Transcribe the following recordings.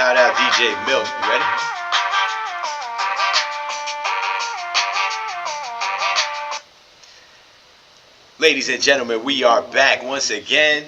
Shout out DJ Milk. You ready? Ladies and gentlemen, we are back once again,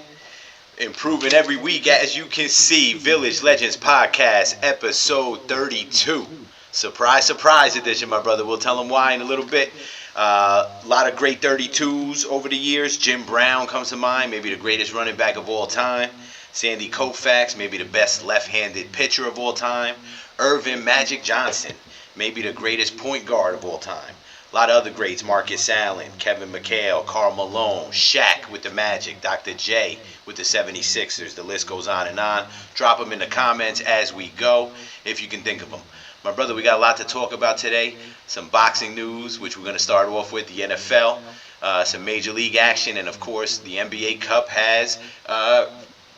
improving every week. As you can see, Village Legends Podcast, episode 32. Surprise, surprise edition, my brother. We'll tell them why in a little bit. A lot of great 32s over the years. Jim Brown comes to mind, maybe the greatest running back of all time. Sandy Koufax, maybe the best left-handed pitcher of all time. Irvin Magic Johnson, maybe the greatest point guard of all time. A lot of other greats, Marcus Allen, Kevin McHale, Karl Malone, Shaq with the Magic, Dr. J with the 76ers. The list goes on and on. Drop them in the comments as we go, if you can think of them. My brother, we got a lot to talk about today. Some boxing news, which we're going to start off with, the NFL, some Major League action, and of course, the NBA Cup has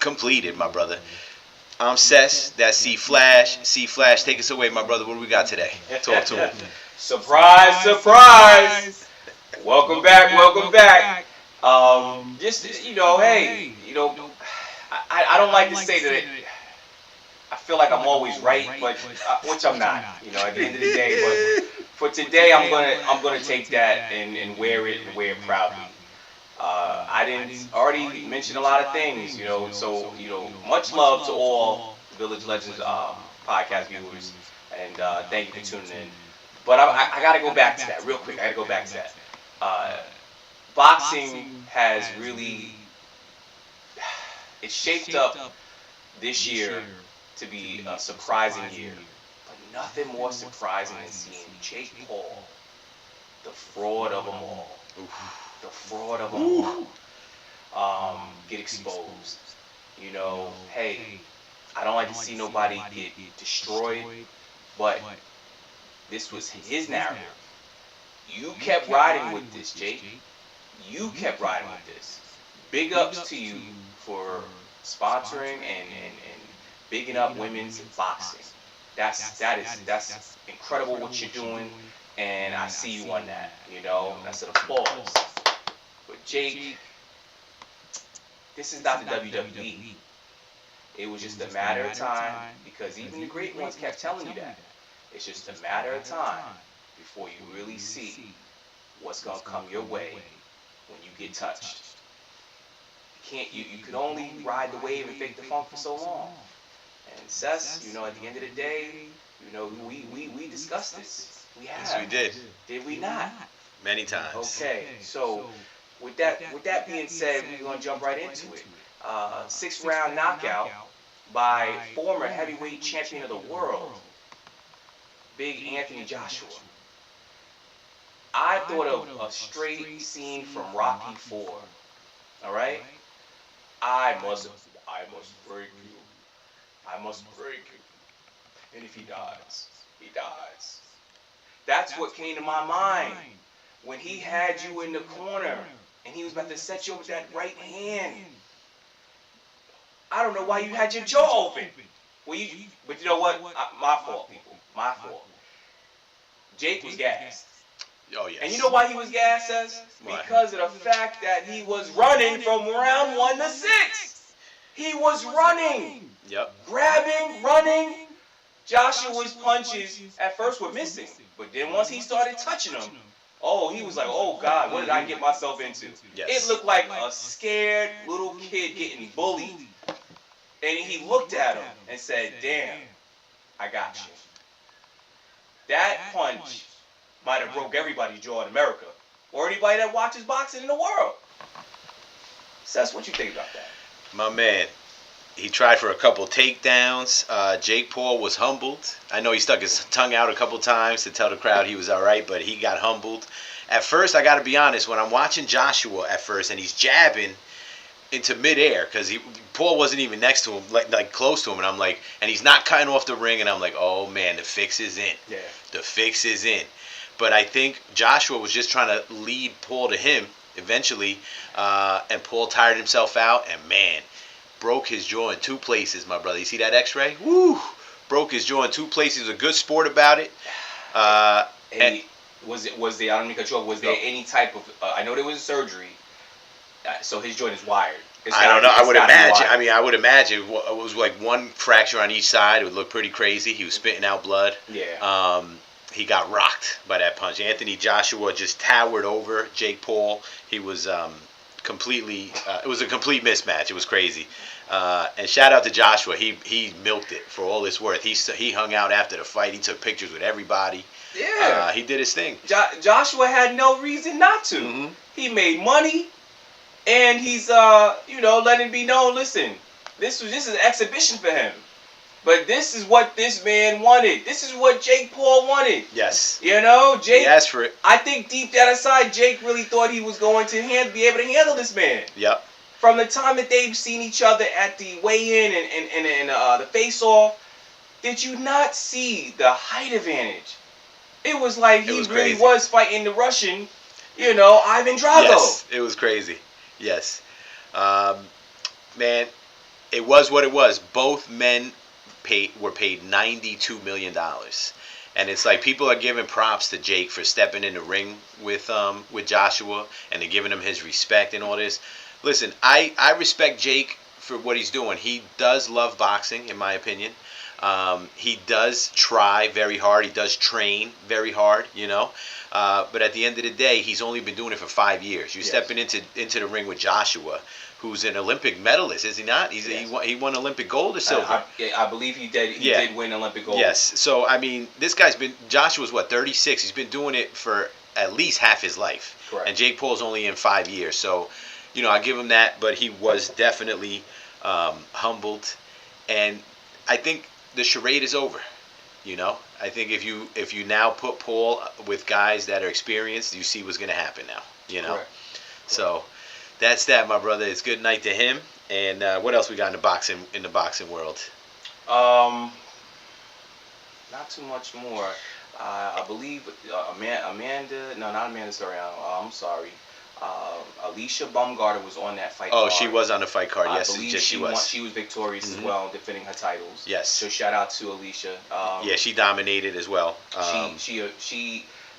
completed, my brother. I'm Cess, that's C-Flash. C-Flash, take us away, my brother. What do we got today? Talk to him. Surprise, surprise! Welcome back, welcome back. Just, hey, I don't like to say that I feel like I'm always right, but which I'm not, at the end of the day. But for today, I'm gonna take that and wear it proudly. I didn't already mention a lot of things, so much love to all Village Legends podcast viewers, and thank you for tuning in. But I got to go back to that real quick. I got to go back to that. Boxing has really, it's shaped up this year to be a surprising year. But nothing more surprising than seeing Jake Paul, the fraud of them all, the fraud of them all, get exposed. Hey, I don't like to see nobody get destroyed, but this was his narrative. You kept riding with this, Jake. You kept riding with this. Big ups to you for sponsoring and bigging up women's boxing. That's incredible what you're doing, and I see you on that. That's an applause. But Jake, this is not the WWE. It was just a matter of time, because even the great ones kept telling you that. It's just a matter of time before you really see what's gonna come your way when you get touched. You can only ride the wave and fake the funk for so long. And Cess, at the end of the day, we discussed this. We have. Yes, we did. Did we not? Many times. Okay, so with that being said, we're gonna jump right into it. 6th-round knockout by former heavyweight champion of the world, Big Anthony Joshua. I thought of a straight scene from Rocky IV. All right? I must break you. I must break you. And if he dies, he dies. That's what came to my mind when he had you in the corner and he was about to set you up with that right hand. I don't know why you had your jaw open. But you know what? My fault, people. My fault. Jake was gassed. Oh, yes. And you know why he was gassed, Cess? Because of the fact that he was running from round 1 to 6. He was running. Yep. Grabbing, running. Joshua's punches at first were missing. But then once he started touching them, he was like, oh, God, what did I get myself into? Yes. It looked like a scared little kid getting bullied. And he looked at him and said, damn, I got you. That punch might have broke everybody's jaw in America, or anybody that watches boxing in the world. Cess, what you think about that? My man, he tried for a couple takedowns. Jake Paul was humbled. I know he stuck his tongue out a couple times to tell the crowd he was all right, but he got humbled. At first, I got to be honest, when I'm watching Joshua at first and he's jabbing into midair, because Paul wasn't even next to him, like close to him, and I'm like, and he's not cutting off the ring, and I'm like, oh man, the fix is in. Yeah. The fix is in. But I think Joshua was just trying to lead Paul to him eventually, and Paul tired himself out, and man, broke his jaw in 2 places, my brother. You see that X-ray? Woo! Broke his jaw in 2 places. He was a good sport about it. Was there, I don't mean to cut you off, was there any type of, I know there was a surgery, So his joint is wired. I don't know. I would imagine. I mean, I would imagine it was like one fracture on each side. It would look pretty crazy. He was spitting out blood. Yeah. He got rocked by that punch. Anthony Joshua just towered over Jake Paul. He was completely. It was a complete mismatch. It was crazy. And shout out to Joshua. He milked it for all it's worth. He hung out after the fight. He took pictures with everybody. Yeah. He did his thing. Joshua had no reason not to. Mm-hmm. He made money, and he's letting it be known. Listen, this is an exhibition for him. But this is what this man wanted. This is what Jake Paul wanted. Yes. Jake. He asked for it. I think deep down inside, Jake really thought he was going to be able to handle this man. Yep. From the time that they've seen each other at the weigh-in and the face-off, did you not see the height advantage? It was like he really was fighting the Russian, Ivan Drago. Yes, it was crazy. Yes. Man, it was what it was. Both men were paid $92 million. And it's like people are giving props to Jake for stepping in the ring with Joshua, and they're giving him his respect and all this. Listen, I respect Jake for what he's doing. He does love boxing, in my opinion. He does try very hard. He does train very hard, But at the end of the day, he's only been doing it for 5 years. You're stepping into the ring with Joshua, who's an Olympic medalist, is he not? He won Olympic gold or silver. I believe he did. He did win Olympic gold. Yes. So I mean, Joshua's 36. He's been doing it for at least half his life. Correct. And Jake Paul's only in 5 years. So, I give him that. But he was definitely humbled, and I think the charade is over. I think if you now put Paul with guys that are experienced, you see what's going to happen now. Correct. So that's that, my brother. It's good night to him. And what else we got in the boxing world? Not too much more. I believe Amanda. No, not Amanda Soriano. I'm sorry. Alicia Baumgartner was on that fight card. Oh, she was on the fight card. Yes, she was. She was victorious as well, defending her titles. Yes. So shout out to Alicia. She dominated as well.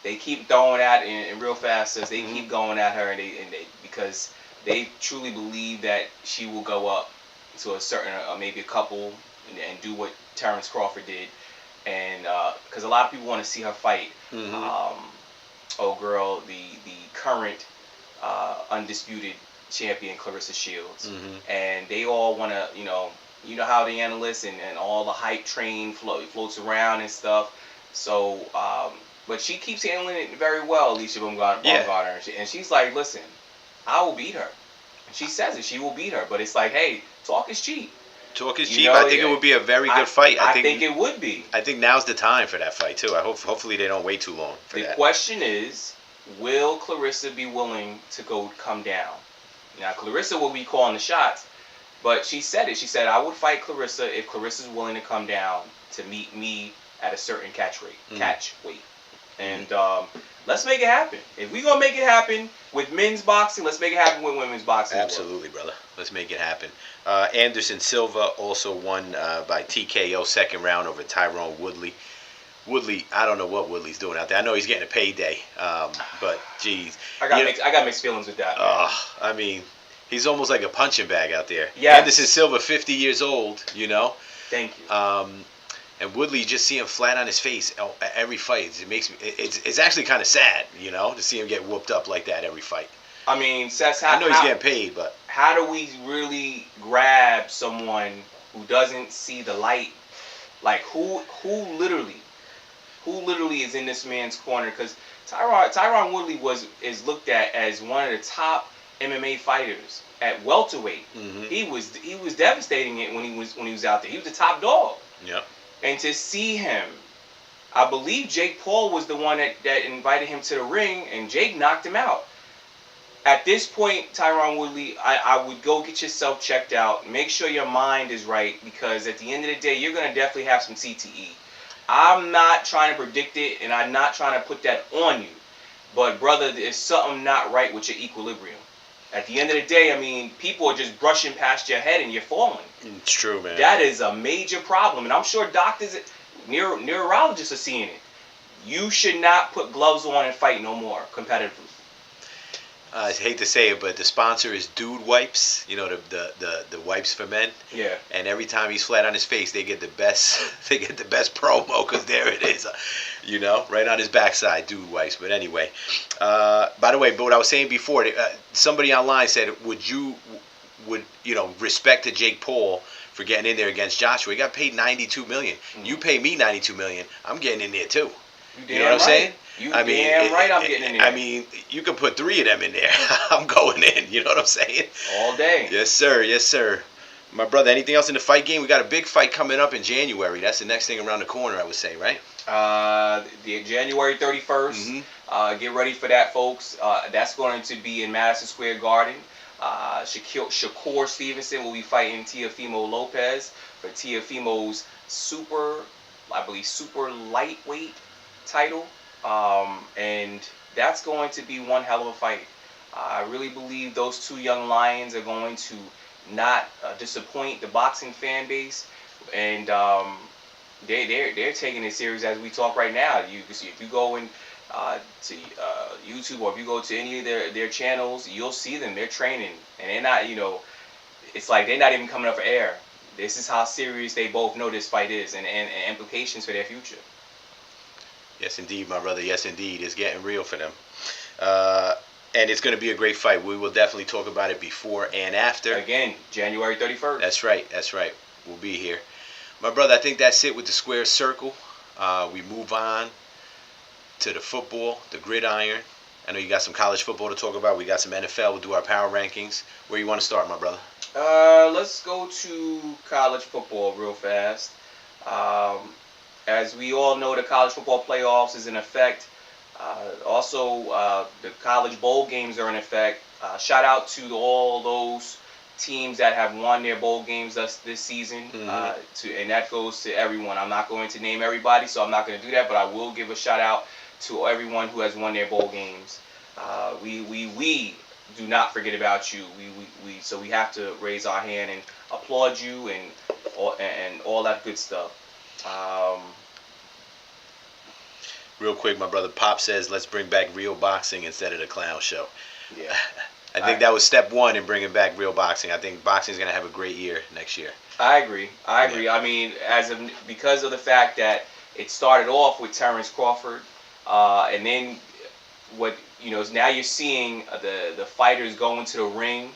They keep throwing at and real fast as they keep going at her, and they because they truly believe that she will go up to a certain maybe a couple and do what Terrence Crawford did, and because a lot of people want to see her fight. The current undisputed champion Clarissa Shields, and they all want to, how the analysts and all the hype train floats around and stuff. So, but she keeps handling it very well, Alicia Baumgartner, and she's like, listen, I will beat her. She says it, she will beat her, but it's like, hey, talk is cheap. Talk is cheap. I think it would be a very good fight. I think it would be. I think now's the time for that fight too. Hopefully they don't wait too long for that. The question is, will Clarissa be willing to come down? Now, Clarissa will be calling the shots, but she said it. She said, I would fight Clarissa if Clarissa's willing to come down to meet me at a certain catch weight. And let's make it happen. If we're going to make it happen with men's boxing, let's make it happen with women's boxing. Absolutely, brother. Let's make it happen. Anderson Silva also won by TKO second round over Tyrone Woodley. Woodley, I don't know what Woodley's doing out there. I know he's getting a payday, but geez, I got mixed feelings with that. I mean, he's almost like a punching bag out there. Yes. Anderson Silva, 50 years old, Thank you. And Woodley, just see him flat on his face every fight. It makes me. It's actually kind of sad, to see him get whooped up like that every fight. I mean, Seth, I know he's getting paid, but how do we really grab someone who doesn't see the light? Like who literally is in this man's corner? Because Tyron Woodley is looked at as one of the top MMA fighters at welterweight. He was devastating it when he was out there. He was the top dog. Yep. And to see him, I believe Jake Paul was the one that invited him to the ring, and Jake knocked him out. At this point, Tyron Woodley, I would go get yourself checked out. Make sure your mind is right, because at the end of the day, you're going to definitely have some CTE. I'm not trying to predict it, and I'm not trying to put that on you. But, brother, there's something not right with your equilibrium. At the end of the day, I mean, people are just brushing past your head and you're falling. It's true, man. That is a major problem. And I'm sure doctors, neurologists are seeing it. You should not put gloves on and fight no more competitively. I hate to say it, but the sponsor is Dude Wipes. You know, the wipes for men. Yeah. And every time he's flat on his face, they get the best. They get the best promo because there it is. You know, right on his backside, Dude Wipes. But anyway, by the way, but what I was saying before, somebody online said, would you respect to Jake Paul for getting in there against Joshua? He got paid $92 million. Mm-hmm. You pay me $92 million, I'm getting in there too. You know what I'm saying? I'm getting in there. I mean, you can put 3 of them in there. I'm going in. You know what I'm saying? All day. Yes, sir. Yes, sir. My brother, anything else in the fight game? We got a big fight coming up in January. That's the next thing around the corner, I would say, right? The January 31st. Mm-hmm. Get ready for that, folks. That's going to be in Madison Square Garden. Shakur Stevenson will be fighting Teofimo Lopez for Teofimo's super lightweight title. And that's going to be one hell of a fight. I really believe those two young lions are going to not disappoint the boxing fan base, and they're taking it serious as we talk right now. You can see if you go in to YouTube, or if you go to any of their channels, you'll see them. They're training, and they're not, it's like they're not even coming up for air. This is how serious they both know this fight is, and implications for their future. Yes, indeed, my brother. Yes, indeed. It's getting real for them. And it's going to be a great fight. We will definitely talk about it before and after. Again, January 31st. That's right. That's right. We'll be here. My brother, I think that's it with the square circle. We move on to the football, the gridiron. I know you got some college football to talk about. We got some NFL. We'll do our power rankings. Where you want to start, my brother? Let's go to college football real fast. As we all know, the college football playoffs is in effect. Also, the college bowl games are in effect. Shout out to all those teams that have won their bowl games this season. Mm-hmm. And that goes to everyone. I'm not going to name everybody, so I'm not going to do that, but I will give a shout out to everyone who has won their bowl games. We do not forget about you. So we have to raise our hand and applaud you and all that good stuff. Real quick, my brother Pop says, let's bring back real boxing instead of the clown show. Yeah. I think that was step one in bringing back real boxing. I think boxing is going to have a great year next year. I agree. Yeah. I mean, because of the fact that it started off with Terrence Crawford, and then now you're seeing the fighters go into the ring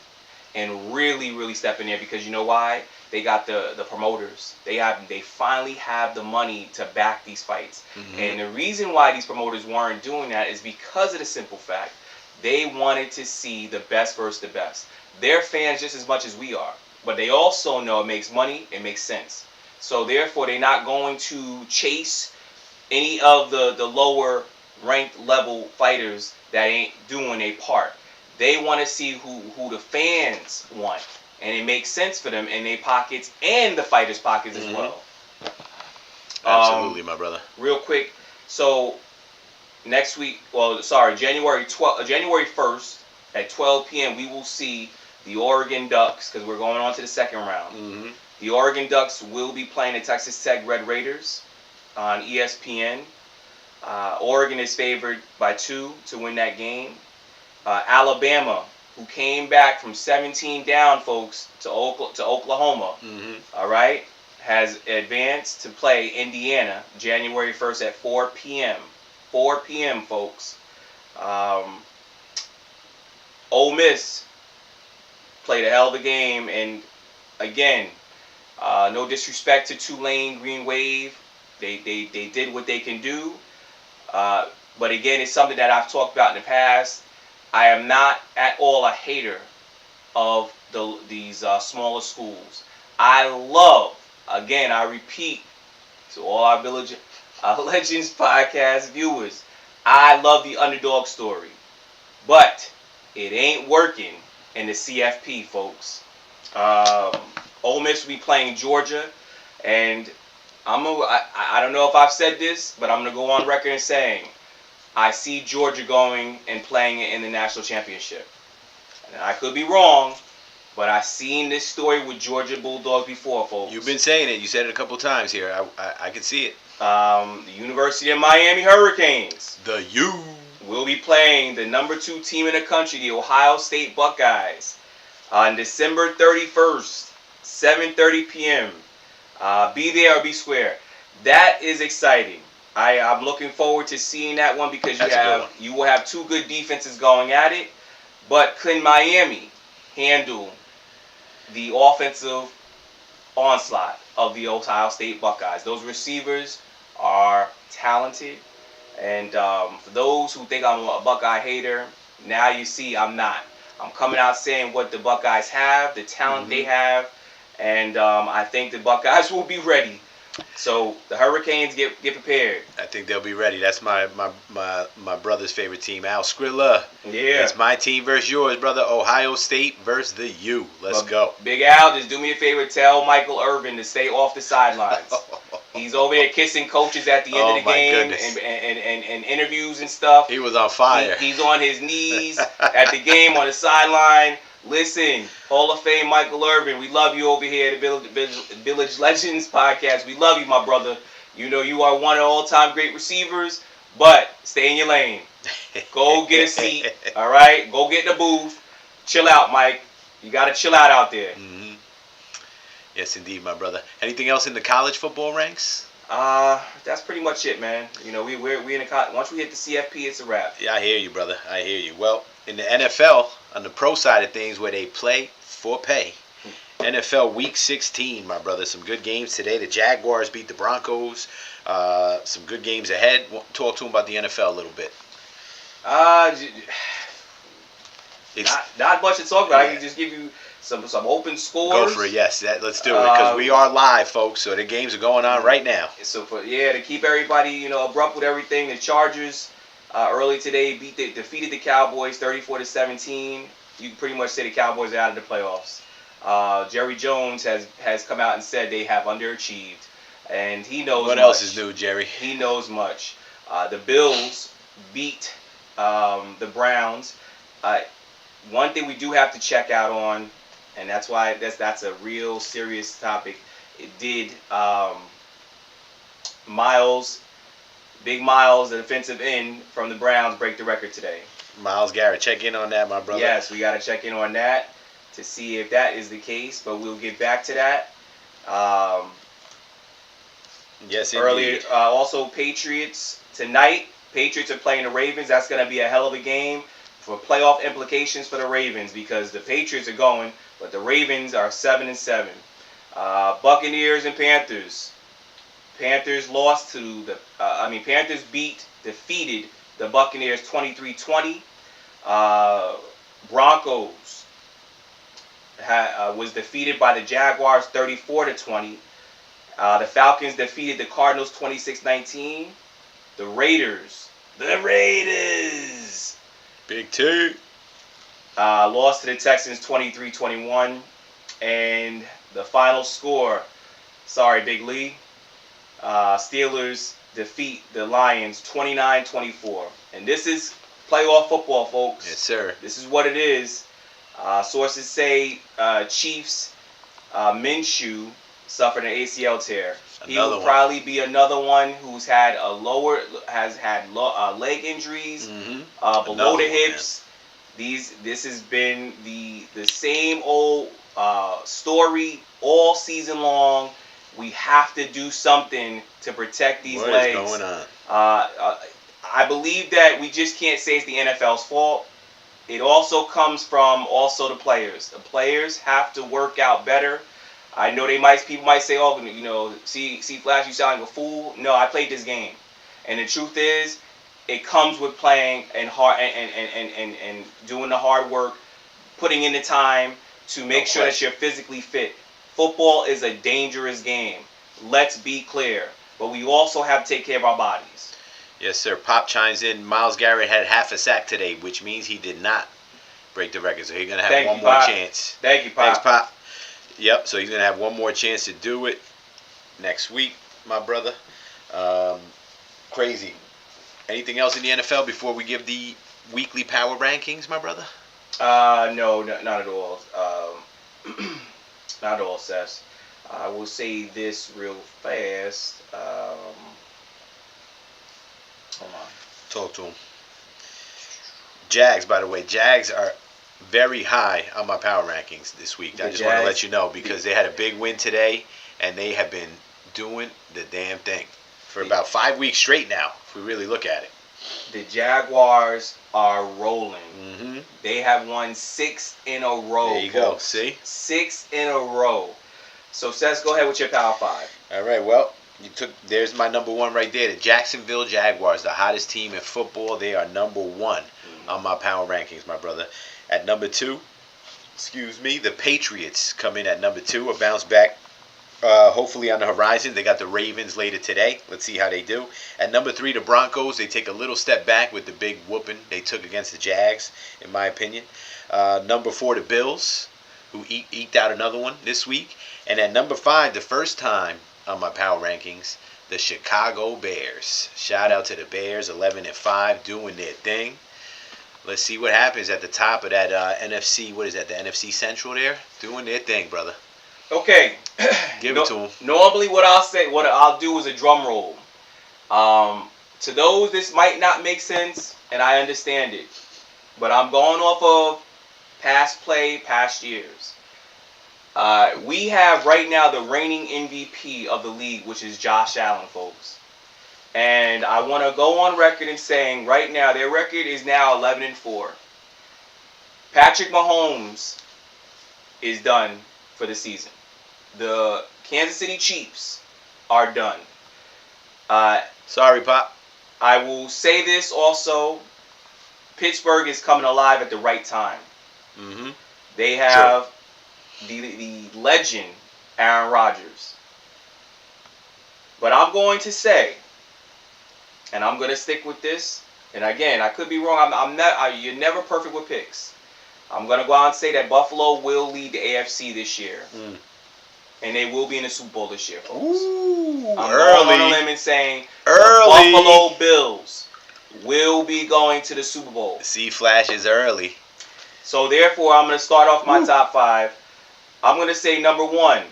and really step in there, because you know why? They got the promoters. They finally have the money to back these fights. Mm-hmm. And the reason why these promoters weren't doing that is because of the simple fact they wanted to see the best versus the best. They're fans just as much as we are, but they also know it makes money, it makes sense. So therefore, they're not going to chase any of the lower ranked level fighters that ain't doing their part. They want to see who the fans want. And it makes sense for them in their pockets and the fighters' pockets as well. Absolutely, my brother. Real quick, so January 1st at 12 p.m. we will see the Oregon Ducks, because we're going on to the second round. Mm-hmm. The Oregon Ducks will be playing the Texas Tech Red Raiders on ESPN. Oregon is favored by 2 to win that game. Alabama, who came back from 17 down, folks, to Oklahoma, mm-hmm. all right, has advanced to play Indiana January 1st at 4 p.m. 4 p.m., folks. Ole Miss played a hell of a game, and again, no disrespect to Tulane Green Wave, they did what they can do, but again, it's something that I've talked about in the past. I am not at all a hater of these smaller schools. I love, again, I repeat to all our Legends podcast viewers, I love the underdog story, but it ain't working in the CFP, folks. Ole Miss will be playing Georgia, and I don't know if I've said this, but I'm gonna go on record and saying I see Georgia going and playing it in the national championship. And I could be wrong, but I've seen this story with Georgia Bulldogs before, folks. You've been saying it. You said it a couple times here. I can see it. The University of Miami Hurricanes. The U. will be playing the number 2 team in the country, the Ohio State Buckeyes, on December 31st, 7:30 p.m. Be there or be square. That is exciting. I'm looking forward to seeing that one because you will have 2 good defenses going at it. But can Miami handle the offensive onslaught of the Ohio State Buckeyes? Those receivers are talented. And for those who think I'm a Buckeye hater, now you see I'm not. I'm coming out saying what the Buckeyes have, the talent they have, and I think the Buckeyes will be ready. So the Hurricanes get prepared. I think they'll be ready. That's my brother's favorite team, Al Skrilla. Yeah. It's my team versus yours, brother. Ohio State versus the U. Let's go. Big Al, just do me a favor. Tell Michael Irvin to stay off the sidelines. He's over there kissing coaches at the end of the game and interviews and stuff. He was on fire. He's on his knees at the game on the sideline. Listen, Hall of Fame Michael Irvin, we love you over here at the Village Legends podcast. We love you, my brother. You know you are one of all-time great receivers, but stay in your lane. Go get a seat, all right? Go get in the booth. Chill out, Mike. You got to chill out there. Mm-hmm. Yes, indeed, my brother. Anything else in the college football ranks? That's pretty much it, man. You know, we in the once we hit the CFP, it's a wrap. Yeah, I hear you, brother. I hear you. Well, in the NFL, on the pro side of things, where they play for pay, NFL Week 16, my brother. Some good games today. The Jaguars beat the Broncos. Some good games ahead. Talk to them about the NFL a little bit. Not much to talk about. I can just give you some open scores. Go for it, yes. Let's do it because we are live, folks. So the games are going on right now. So to keep everybody abrupt with everything, the Chargers early today defeated the Cowboys 34-17. You can pretty much say the Cowboys are out of the playoffs. Jerry Jones has come out and said they have underachieved, and he knows. What else is new, Jerry? He knows much. The Bills beat the Browns. One thing we do have to check out on, and that's why that's a real serious topic. It did Big Miles, the defensive end from the Browns, break the record today. Myles Garrett, check in on that, my brother. Yes, we got to check in on that to see if that is the case, but we'll get back to that. Yes, earlier, indeed. Also Patriots tonight. Patriots are playing the Ravens. That's going to be a hell of a game for playoff implications for the Ravens because the Patriots are going, but the Ravens are 7-7. Buccaneers and Panthers. Panthers lost to Panthers defeated the Buccaneers 23-20. Broncos was defeated by the Jaguars 34-20. The Falcons defeated the Cardinals 26-19. The Raiders. Big T. Lost to the Texans 23-21. And the final score, sorry, Big Lee. Steelers defeat the Lions 29-24. And this is playoff football, folks. Yes, sir. This is what it is. Sources say Chiefs Minshew suffered an ACL tear. He will probably be another one who's had leg injuries below the hips. This has been the same old story all season long. We have to do something to protect these legs. What is going on? I believe that we just can't say it's the NFL's fault. It also comes from the players. The players have to work out better. I know people might say, "Oh, see, Flash, you sound like a fool." No, I played this game, and the truth is, it comes with playing and hard and doing the hard work, putting in the time to make sure that you're physically fit. Football is a dangerous game. Let's be clear, but we also have to take care of our bodies. Yes, sir. Pop chimes in. Myles Garrett had half a sack today, which means he did not break the record. So he's going to have one more chance. Thank you, Pop. Thanks, Pop. Yep, so he's going to have one more chance to do it next week, my brother. Crazy. Anything else in the NFL before we give the weekly power rankings, my brother? No, not at all. Not at all, Seth. I will say this real fast. Hold on. Talk to him. Jags, by the way, Jags are very high on my power rankings this week. I just want to let you know because they had a big win today, and they have been doing the damn thing for about 5 weeks straight now, if we really look at it. The Jaguars are rolling. Mm-hmm. They have won 6 in a row. There you go. See? 6 in a row. So, Seth, go ahead with your Power 5. All right, well, there's my number one right there. The Jacksonville Jaguars, the hottest team in football. They are number one on my power rankings, my brother. At number 2, the Patriots come in at number 2, a bounce back. Hopefully on the horizon. They got the Ravens later today. Let's see how they do. At number 3, the Broncos. They take a little step back with the big whooping they took against the Jags, in my opinion. Number 4, the Bills, who eked out another one this week. And at number 5, the first time on my power rankings, the Chicago Bears. Shout out to the Bears, 11-5, doing their thing. Let's see what happens at the top of that NFC. What is that? The NFC Central there, doing their thing, brother. Okay. Give it to them. Normally, what I'll do is a drum roll. To those, this might not make sense, and I understand it, but I'm going off of past play, past years. We have right now the reigning MVP of the league, which is Josh Allen, folks. And I want to go on record in saying right now their record is now 11-4. Patrick Mahomes is done for the season. The Kansas City Chiefs are done. Sorry, Pop. I will say this also. Pittsburgh is coming alive at the right time. Mm-hmm. They have the legend, Aaron Rodgers. But I'm going to say, and I'm going to stick with this, and again, I could be wrong. You're never perfect with picks. I'm going to go out and say that Buffalo will lead the AFC this year. And they will be in the Super Bowl this year, folks. Ooh, I'm early. going on a limb and saying the Buffalo Bills will be going to the Super Bowl. See, Flash is early. So, therefore, I'm going to start off my top 5. I'm going to say number 1,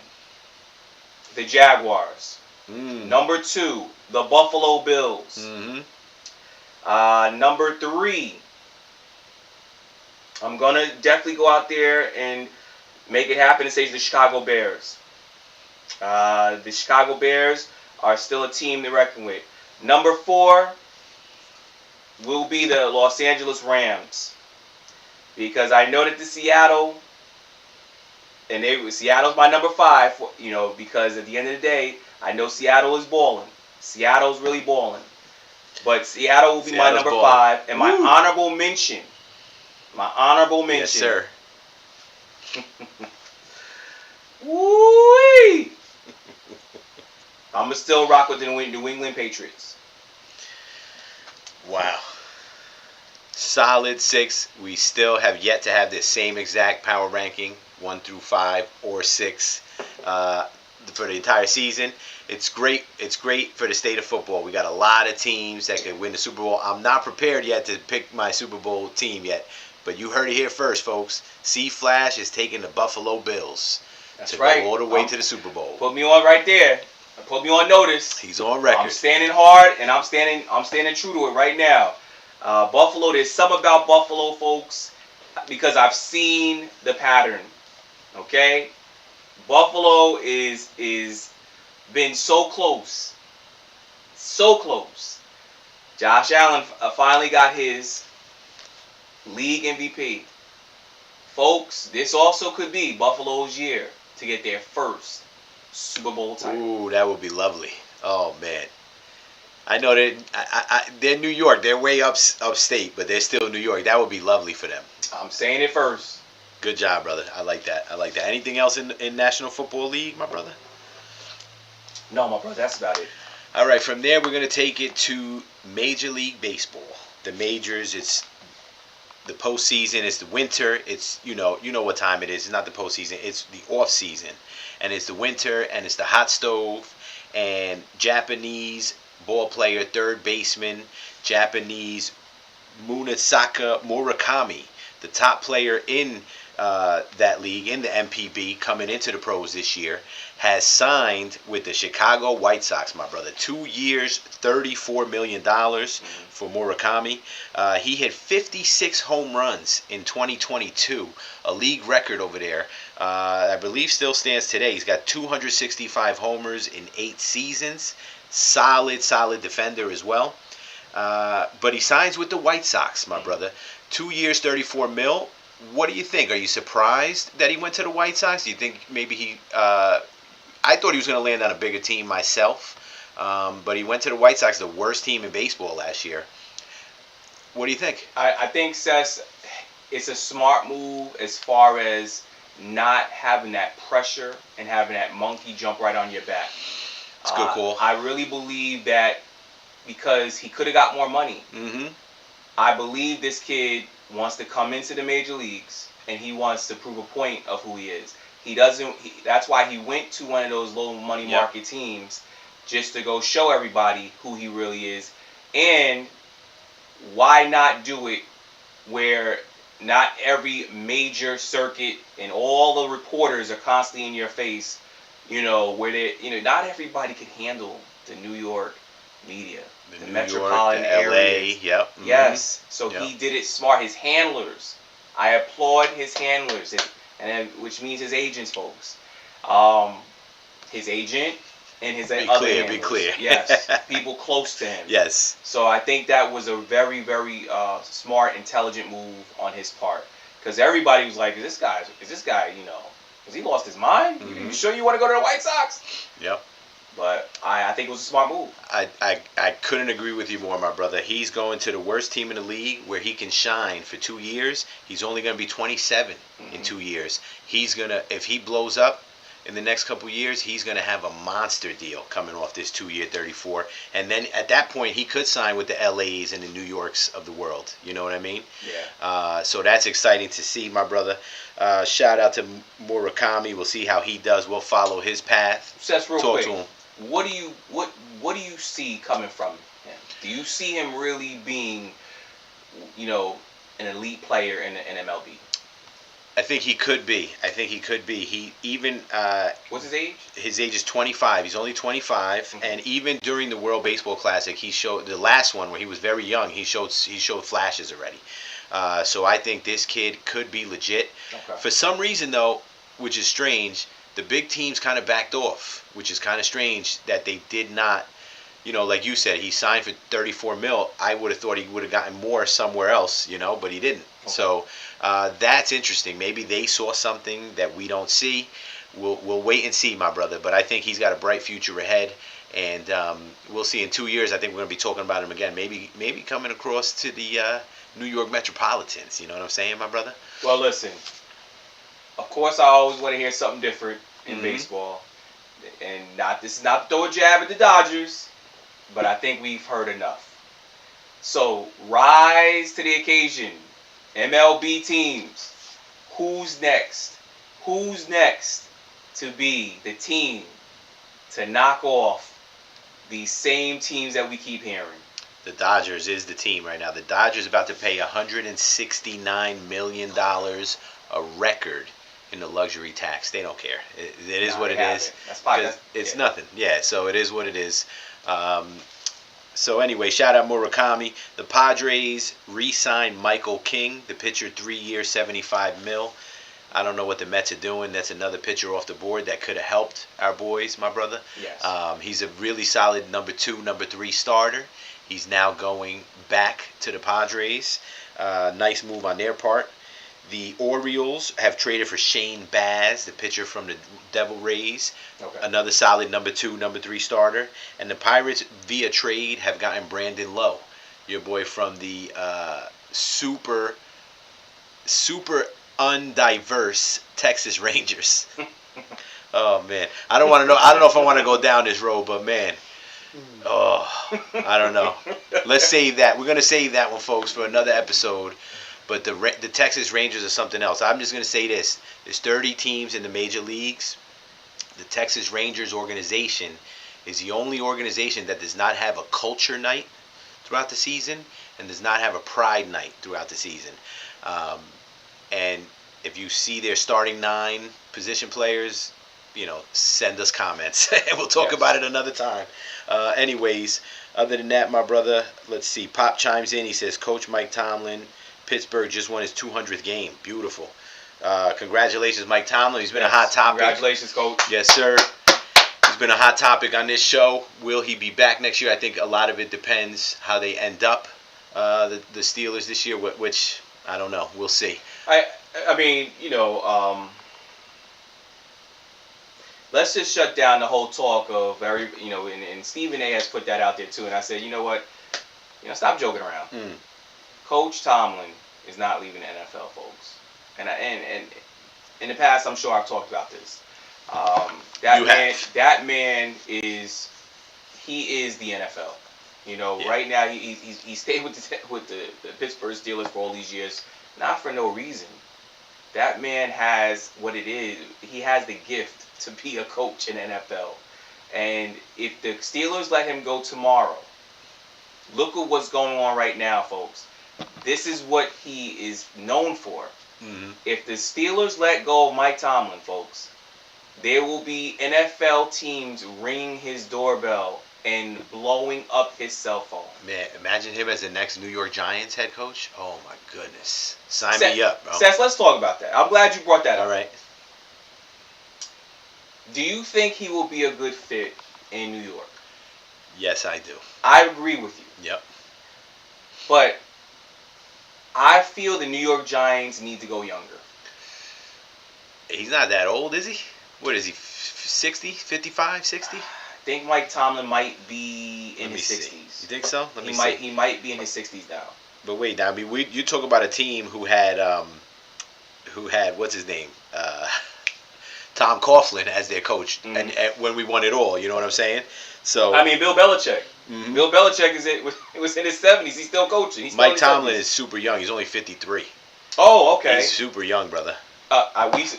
the Jaguars. Number 2, the Buffalo Bills. Number 3, I'm going to definitely go out there and make it happen and say the Chicago Bears. The Chicago Bears are still a team to reckon with. Number 4 will be the Los Angeles Rams. Because I know that the Seattle's my number 5, because at the end of the day, I know Seattle is balling. Seattle's really balling. But Seattle will be my number 5. And my honorable mention. Yes, sir. Woo-wee! I'm going to still rock with the New England Patriots. Wow. Solid 6. We still have yet to have the same exact power ranking, 1 through 5 or 6, for the entire season. It's great. It's great for the state of football. We got a lot of teams that could win the Super Bowl. I'm not prepared yet to pick my Super Bowl team yet, but you heard it here first, folks. C-Flash is taking the Buffalo Bills to go all the way to the Super Bowl. Put me on right there. Put me on notice. He's on record. I'm standing hard, and I'm standing true to it right now. Buffalo, there's something about Buffalo, folks, because I've seen the pattern. Okay? Buffalo is been so close. So close. Josh Allen finally got his league MVP. Folks, this also could be Buffalo's year to get their first Super Bowl title. Ooh, that would be lovely. Oh, man. I know they're New York. They're way upstate, but they're still New York. That would be lovely for them. I'm saying it first. Good job, brother. I like that. Anything else in National Football League, my brother? No, my brother. That's about it. All right. From there, we're going to take it to Major League Baseball. The majors, it's the postseason. It's the winter. It's, you know what time it is. It's not the postseason. It's the off season. And it's the winter, and it's the hot stove, and Japanese ball player, third baseman, Japanese Munasaka Murakami, the top player in that league in the MPB coming into the pros this year, has signed with the Chicago White Sox, my brother. 2 years, $34 million for Murakami. He hit 56 home runs in 2022, a league record over there. I believe still stands today. He's got 265 homers in 8 seasons. Solid defender as well. But he signs with the White Sox, my brother. 2 years, $34 million. What do you think? Are you surprised that he went to the White Sox? Do you think maybe he... I thought he was going to land on a bigger team myself. But he went to the White Sox, the worst team in baseball last year. What do you think? I think, Seth, it's a smart move as far as not having that pressure and having that monkey jump right on your back. It's a good call. I really believe that because he could have got more money. Mm-hmm. I believe this kid wants to come into the major leagues and he wants to prove a point of who he is. That's why he went to one of those low money market teams, just to go show everybody who he really is. And why not do it where not every major circuit and all the reporters are constantly in your face, where not everybody can handle the New York media, the metropolitan area. Yep. Mm-hmm. Yes. So he did it smart. His handlers, I applaud his handlers, which means his agents, folks. His agent and his other handlers. Be clear. Yes. People close to him. Yes. So I think that was a very, very smart, intelligent move on his part. Because everybody was like, is this guy, has he lost his mind? Mm-hmm. You sure you want to go to the White Sox? Yep. But I think it was a smart move. I couldn't agree with you more, my brother. He's going to the worst team in the league where he can shine for 2 years. He's only going to be 27 in 2 years. If he blows up in the next couple years, he's going to have a monster deal coming off this 2-year 34. And then at that point, he could sign with the LAs and the New Yorks of the world. You know what I mean? Yeah. So that's exciting to see, my brother. Shout out to Murakami. We'll see how he does. We'll follow his path. Just real quick. To him. What do you see coming from him? Do you see him really being, an elite player in MLB? I think he could be. He even... What's his age? His age is 25. He's only 25. Mm-hmm. And even during the World Baseball Classic, he showed... The last one where he was very young, he showed flashes already. So I think this kid could be legit. Okay. For some reason, though, which is strange, the big teams kind of backed off, which is kind of strange that they did not... like you said, he signed for $34 million. I would have thought he would have gotten more somewhere else, but he didn't. Okay. So that's interesting. Maybe they saw something that we don't see. We'll wait and see, my brother. But I think he's got a bright future ahead, and we'll see in 2 years. I think we're going to be talking about him again. Maybe coming across to the New York Metropolitans. You know what I'm saying, my brother? Well, listen. Of course, I always want to hear something different in baseball, and this is not to throw a jab at the Dodgers. But I think we've heard enough. So rise to the occasion. MLB teams. Who's next? Who's next to be the team to knock off these same teams that we keep hearing? The Dodgers is the team right now. The Dodgers about to pay $169 million, a record in the luxury tax. They don't care. It is what it is. It's nothing. Yeah, so it is what it is. So anyway, shout out Murakami. The Padres re-signed Michael King, the pitcher, 3 years, $75 million. I don't know what the Mets are doing. That's another pitcher off the board that could have helped our boys, my brother. Yes. He's a really solid number 2, number 3 starter. He's now going back to the Padres. Nice move on their part. The Orioles have traded for Shane Baz, the pitcher from the Devil Rays. Okay. Another solid number 2, number 3 starter. And the Pirates, via trade, have gotten Brandon Lowe, your boy from the super undiverse Texas Rangers. Oh, man. I don't know if I want to go down this road, but, man. Oh, I don't know. Let's save that. We're going to save that one, folks, for another episode. But the Texas Rangers are something else. I'm just going to say this. There's 30 teams in the major leagues. The Texas Rangers organization is the only organization that does not have a culture night throughout the season and does not have a pride night throughout the season. And if you see their starting 9 position players, send us comments and we'll talk about it another time. Anyways, other than that, my brother, let's see. Pop chimes in. He says, Coach Mike Tomlin, Pittsburgh just won his 200th game. Beautiful. Congratulations, Mike Tomlin. He's been a hot topic. Congratulations, Coach. Yes, sir. He's been a hot topic on this show. Will he be back next year? I think a lot of it depends how they end up, the Steelers this year, which I don't know. We'll see. I mean, let's just shut down the whole talk of and Stephen A has put that out there too. And I said, you know what? Stop joking around. Coach Tomlin is not leaving the NFL, folks. And in the past, I'm sure I've talked about this. That man is the NFL. Right now he stayed with the Pittsburgh Steelers for all these years, not for no reason. That man has what it is. He has the gift to be a coach in the NFL. And if the Steelers let him go tomorrow, look at what's going on right now, folks. This is what he is known for. Mm-hmm. If the Steelers let go of Mike Tomlin, folks, there will be NFL teams ringing his doorbell and blowing up his cell phone. Man, imagine him as the next New York Giants head coach. Oh, my goodness. Sign me up, bro. Seth, let's talk about that. I'm glad you brought that up. All right. Do you think he will be a good fit in New York? Yes, I do. I agree with you. Yep. But I feel the New York Giants need to go younger. He's not that old, is he? What is he, 60, 55, 60? I think Mike Tomlin might be in his 60s. You think so? He might be in his 60s now. But wait, now, I mean, you talk about a team who had what's his name? Tom Coughlin as their coach, mm-hmm. and when we won it all, you know what I'm saying? So I mean, Bill Belichick. Mm-hmm. Bill Belichick was in his 70s. He's still coaching. Mike Tomlin is super young. He's only 53. Oh, okay. He's super young, brother.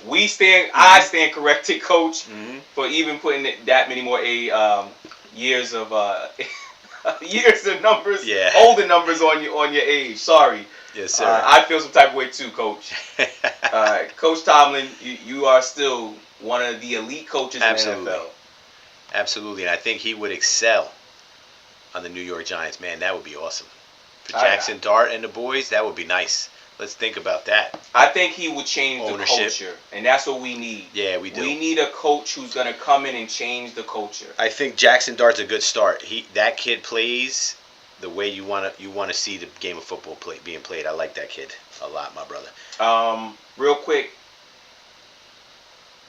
We stand. Mm-hmm. I stand corrected, Coach, mm-hmm. for even putting that many more years of years of numbers, older numbers on your age. Sorry. Yes, sir. I feel some type of way too, Coach. Coach Tomlin, you are still one of the elite coaches in the NFL. Absolutely, and I think he would excel on the New York Giants. Man, that would be awesome. For Jackson Dart and the boys, that would be nice. Let's think about that. I think he would change the culture, and that's what we need. Yeah, we do. We need a coach who's going to come in and change the culture. I think Jackson Dart's a good start. That kid plays the way you want to see the game of football being played. I like that kid a lot, my brother. Real quick,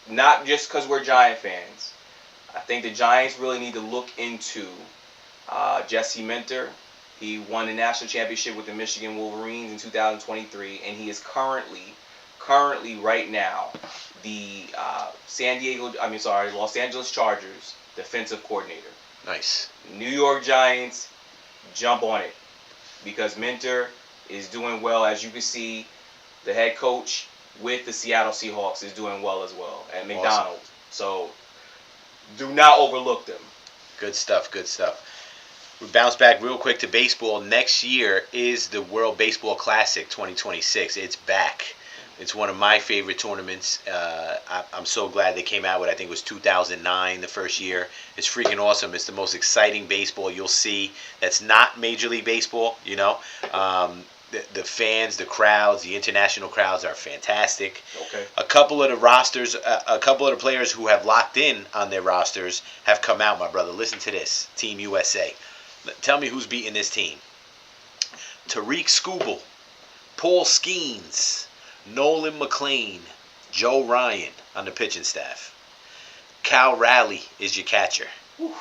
not just because we're Giant fans. I think the Giants really need to look into Jesse Minter. He won the national championship with the Michigan Wolverines in 2023, and he is currently right now the Los Angeles Chargers defensive coordinator. Nice. New York Giants, jump on it, because Minter is doing well. As you can see, the head coach with the Seattle Seahawks is doing well as well at McDonald. Awesome. So do not overlook them. Good stuff. We bounce back real quick to baseball. Next year is the World Baseball Classic 2026. It's back. It's one of my favorite tournaments. I'm so glad they came out with, I think it was 2009, the first year. It's freaking awesome. It's the most exciting baseball you'll see that's not Major League Baseball, you know. The fans, the crowds, the international crowds are fantastic. Okay. A couple of the rosters, a couple of the players who have locked in on their rosters have come out, my brother. Listen to this. Team USA. Tell me who's beating this team. Tariq Skubal, Paul Skeens, Nolan McLean, Joe Ryan on the pitching staff. Cal Raleigh is your catcher. Whew.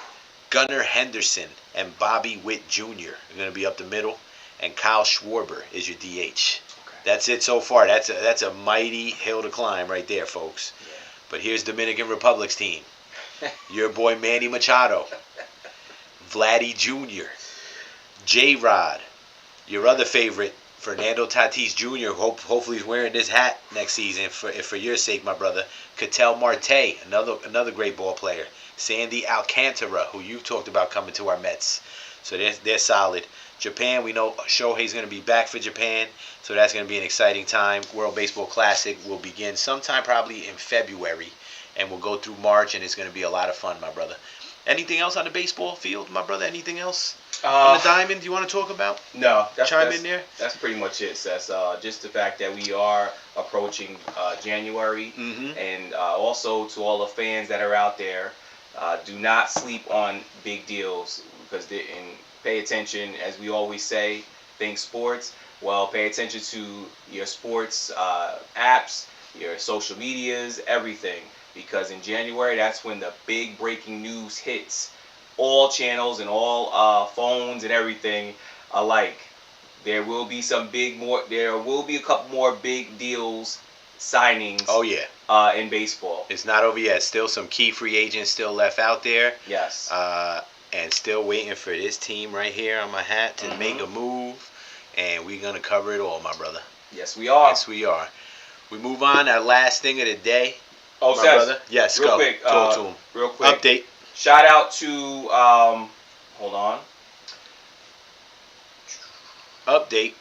Gunnar Henderson and Bobby Witt Jr. are going to be up the middle. And Kyle Schwarber is your DH. Okay. That's it so far. That's a mighty hill to climb right there, folks. Yeah. But here's Dominican Republic's team. Your boy Manny Machado. Vladdy Jr. J-Rod. Your other favorite, Fernando Tatis Jr. Hopefully he's wearing this hat next season for your sake, my brother. Ketel Marte, another great ball player. Sandy Alcantara, who you've talked about coming to our Mets. So they're solid. Japan, we know Shohei's going to be back for Japan, so that's going to be an exciting time. World Baseball Classic will begin sometime probably in February, and we'll go through March, and it's going to be a lot of fun, my brother. Anything else on the baseball field, my brother? Anything else on the diamond you want to talk about? No. Chime in there? That's pretty much it, Seth. Just the fact that we are approaching January, and also to all the fans that are out there, do not sleep on big deals, because pay attention, as we always say, think sports. Well, pay attention to your sports apps, your social medias, everything. Because in January, that's when the big breaking news hits all channels and all phones and everything alike. There will be there will be a couple more big deals, signings. Oh, yeah. In baseball. It's not over yet. Still some key free agents still left out there. Yes. And still waiting for this team right here on my hat to make a move. And we're going to cover it all, my brother. Yes, we are. Yes, we are. We move on. Our last thing of the day. Oh, my brother. Yes, real go. Quick, Talk to him. Real quick. Update. Shout out to, hold on. Update.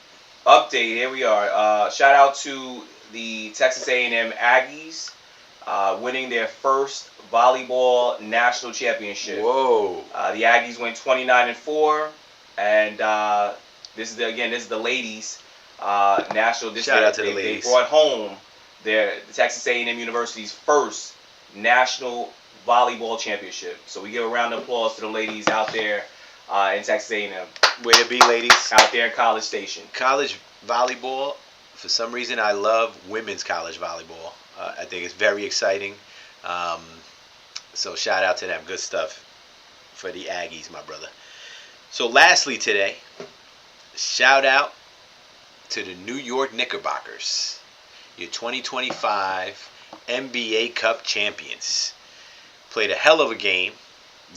Here we are. Shout out to the Texas A&M Aggies winning their first volleyball national championship. Whoa. The Aggies went 29-4, and this is the ladies national. Shout out to the ladies. They brought home the Texas A&M University's first national volleyball championship. So we give a round of applause to the ladies out there in Texas A&M. Way to be, ladies. Out there in College Station. College volleyball, for some reason, I love women's college volleyball. I think it's very exciting. So shout out to them. Good stuff for the Aggies, my brother. So lastly today, shout out to the New York Knickerbockers, your 2025 NBA Cup champions. Played a hell of a game,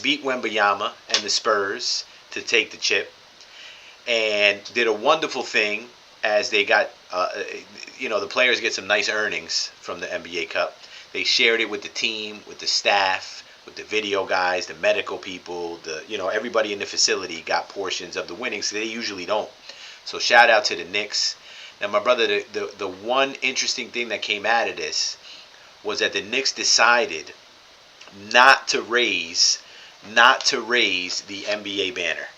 beat Wembanyama and the Spurs to take the chip, and did a wonderful thing as they got, the players get some nice earnings from the NBA Cup. They shared it with the team, with the staff, with the video guys, the medical people, everybody in the facility got portions of the winnings. So they usually don't. So shout out to the Knicks. Now, my brother, the one interesting thing that came out of this was that the Knicks decided not to raise the NBA banner.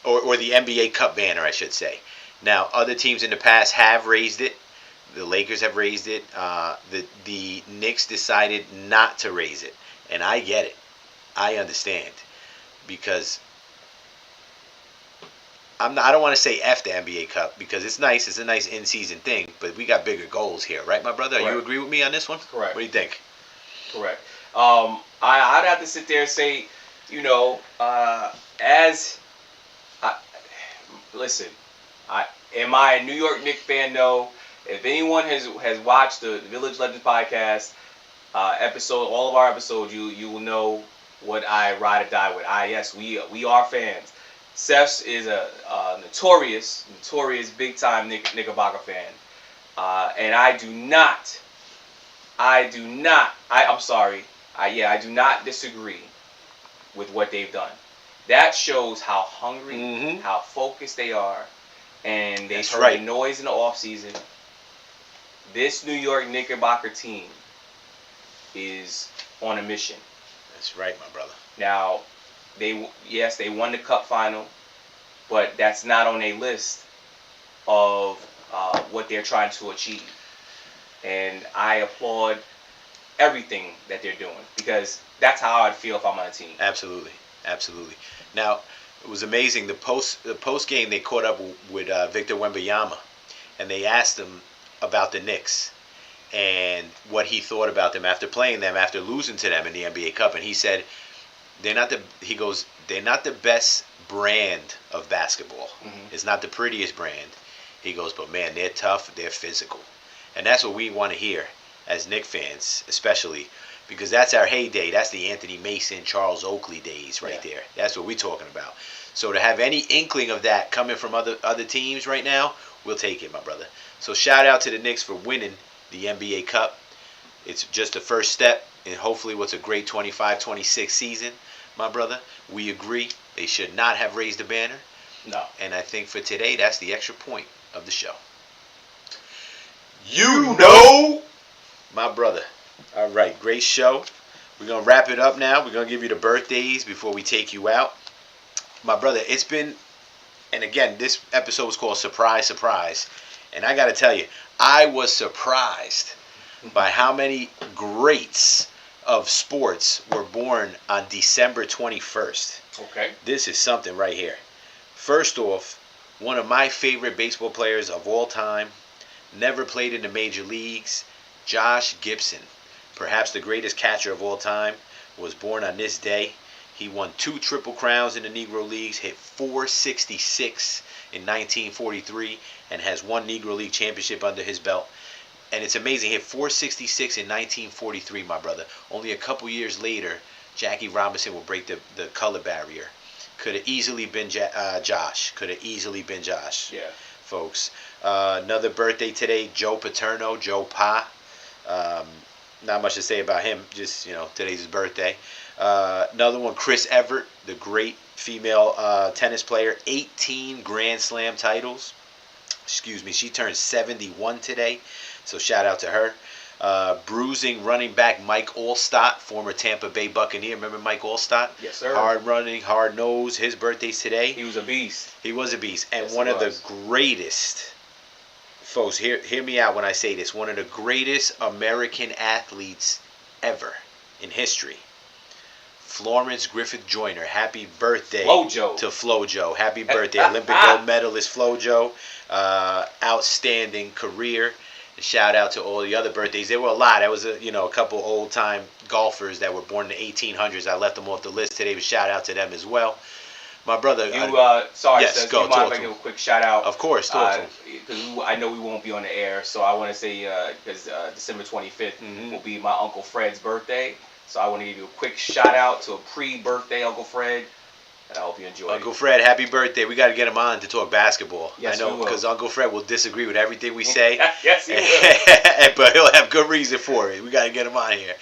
Or the NBA Cup banner, I should say. Now, other teams in the past have raised it. The Lakers have raised it. The Knicks decided not to raise it. And I get it. I understand. Because I don't want to say F the NBA Cup, because it's nice. It's a nice in-season thing. But we got bigger goals here. Right, my brother? Correct. You agree with me on this one? Correct. What do you think? Correct. I'd have to sit there and say, listen, am I a New York Knicks fan? No. If anyone has watched the Village Legends podcast episode, all of our episodes, you will know what I ride or die with. Yes, we are fans. Seth is a notorious big time Knickerbocker fan, and I do not disagree with what they've done. That shows how hungry, how focused they are, and they heard the noise in the offseason. This New York Knickerbocker team is on a mission. That's right, my brother. Now, they won the Cup final, but that's not on a list of what they're trying to achieve. And I applaud everything that they're doing, because that's how I'd feel if I'm on a team. Absolutely. Now, it was amazing. The post game, they caught up with Victor Wembanyama, and they asked him about the Knicks and what he thought about them after playing them, after losing to them in the NBA Cup. And he said, they're not the best brand of basketball. It's not the prettiest brand. He goes, but man, they're tough, they're physical. And that's what we want to hear as Knicks fans, especially, because that's our heyday. That's the Anthony Mason, Charles Oakley days right there. That's what we're talking about. So to have any inkling of that coming from other teams right now, we'll take it, my brother. So shout out to the Knicks for winning the NBA Cup. It's just the first step in hopefully what's a great 25-26 season, my brother. We agree. They should not have raised the banner. No. And I think for today, that's the extra point of the show. You know, my brother. All right, great show. We're going to wrap it up now. We're going to give you the birthdays before we take you out. My brother, it's been, and again, this episode was called Surprise, Surprise. And I got to tell you, I was surprised by how many greats of sports were born on December 21st. Okay. This is something right here. First off, one of my favorite baseball players of all time, never played in the major leagues, Josh Gibson, perhaps the greatest catcher of all time, was born on this day. He won 2 Triple Crowns in the Negro Leagues, hit .466 in 1943, and has 1 Negro League championship under his belt. And it's amazing, he hit .466 in 1943, my brother. Only a couple years later, Jackie Robinson will break the color barrier. Could have easily been Josh. Could have easily been Josh. Yeah. Folks. Another birthday today, Joe Paterno, Joe Pa. Not much to say about him. Just, today's his birthday. Another one, Chris Evert, the great female tennis player. 18 Grand Slam titles. Excuse me. She turned 71 today. So shout out to her. Bruising running back Mike Allstott, former Tampa Bay Buccaneer. Remember Mike Allstott? Yes, sir. Hard running, hard nose. His birthday's today. He was a beast. He was a beast. And yes, one of the greatest, folks, hear me out when I say this, one of the greatest American athletes ever in history. Florence Griffith Joyner. Happy birthday Flojo. To Flojo. Happy birthday. Olympic gold medalist Flojo. Outstanding career. Shout out to all the other birthdays. There were a lot. That was a couple old time golfers that were born in the 1800s. I left them off the list today, but shout out to them as well. My brother. Sorry, yes, Seth, go. you mind if I give a quick shout out? Of course, talk to him. Because I know we won't be on the air, so I want to say because December 25th will be my Uncle Fred's birthday. So I want to give you a quick shout out to a pre-birthday Uncle Fred. And I hope you enjoy Uncle Fred, happy birthday. We got to get him on to talk basketball. Yes, I know, we will. because Uncle Fred will disagree with everything we say. Yes, he will. But he'll have good reason for it. We got to get him on here.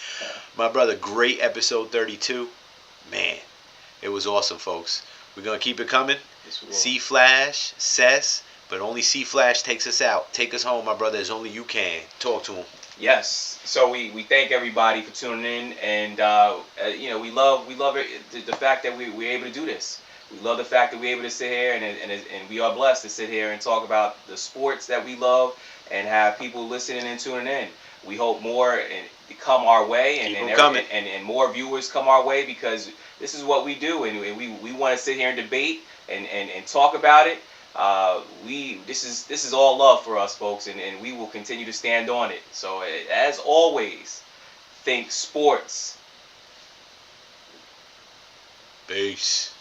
My brother, great episode 32. Man, it was awesome, folks. We're going to keep it coming. Yes, we will. C-Flash says, but only C-Flash takes us out. Take us home, my brother, as only you can. Talk to him. Yes. So we thank everybody for tuning in, and we love it, the fact that we're able to do this. We love the fact that we're able to sit here and we are blessed to sit here and talk about the sports that we love and have people listening and tuning in. We hope more come our way and more viewers come our way, because this is what we do, and we want to sit here and debate and talk about it. This is all love for us, folks, and we will continue to stand on it. So as always, think sports. Peace.